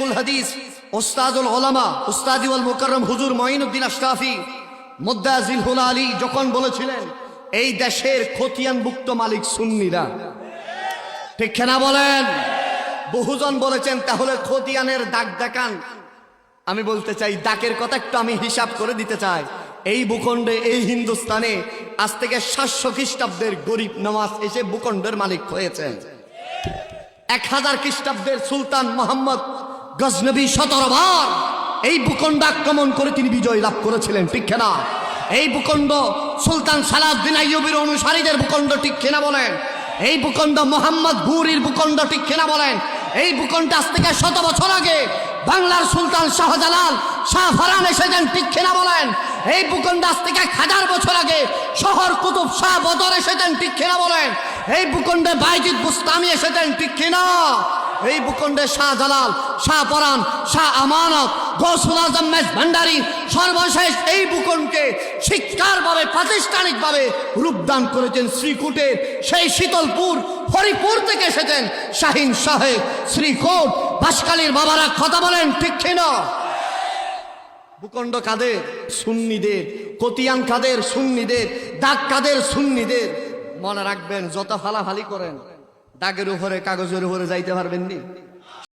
শাইখুল হাদিস ওস্তাদুল উলামা উস্তাদি ওয়াল মুকাররম হুজুর মঈনুদ্দিন আশরাফি মুদ্দাজিল হুলা আলী যখন বলেছিলেন এই দেশের খতিয়ানভুক্ত মালিক সুন্নিরা, ঠিক কিনা বলেন? বহুজন বলেছেন তাহলে খতিয়ানের দাগ দেখান। আমি বলতে চাই দাগের কথা একটু আমি হিসাব করে দিতে চাই। এই ভূখণ্ডে, এই হিন্দুস্তানে আজ থেকে 700 খ্রিস্টাব্দের গরিব নওয়াজ এসে ভূখণ্ডের মালিক হয়েছেন। 1000 খ্রিস্টাব্দের সুলতান মোহাম্মদ গজনবী 17 বার এই ভূখণ্ড আক্রমণ করে তিনি বিজয় লাভ করেছিলেন, ঠিক কিনা? এই ভূখণ্ড সুলতান সালাউদ্দিন আইয়ুবীর অনুসারীদের ভূখণ্ড, ঠিক কিনা বলেন? এই ভূখণ্ড মোহাম্মদ ঘুরির ভূখণ্ড, ঠিক কিনা বলেন? এই ভূখণ্ড আজ থেকে 100 বছর আগে বাংলার সুলতান শাহজালাল শাহ ফারান এসেছেন, ঠিক কিনা বলেন? এই ভূখণ্ড আজ থেকে 1000 বছর আগে শহর কুতুব শাহ বদর এসেছেন, ঠিক কিনা বলেন? এই ভূখণ্ডে বাইজিদ বুস্তামি এসেছেন, ঠিক কিনা? এই ভূখণ্ডে শাহজালাল, শাহ পরান, শাহ আমানত, গৌসুল আজম মেজ ভান্ডারী সর্বশেষ এই ভূখণ্ডকে শিক্ষারভাবে প্রাতিষ্ঠানিকভাবে রূপদান করেছেন শ্রীকোটের সেই শীতলপুর হরিপুর থেকে এসেছেন শাহিন সাহেব শ্রীকোট বাসকালীর বাবারা, কথা বলেন ঠিক কিনা? ভূখণ্ড কাদের? সুন্নিদের। কতিয়ান কাদের? সুন্নিদের। দাগ কাদের? সুন্নিদের। মনে রাখবেন, যত ফালাফালি করেন দাগের উপরে কাগজের উপরে যাইতে পারবেন নি।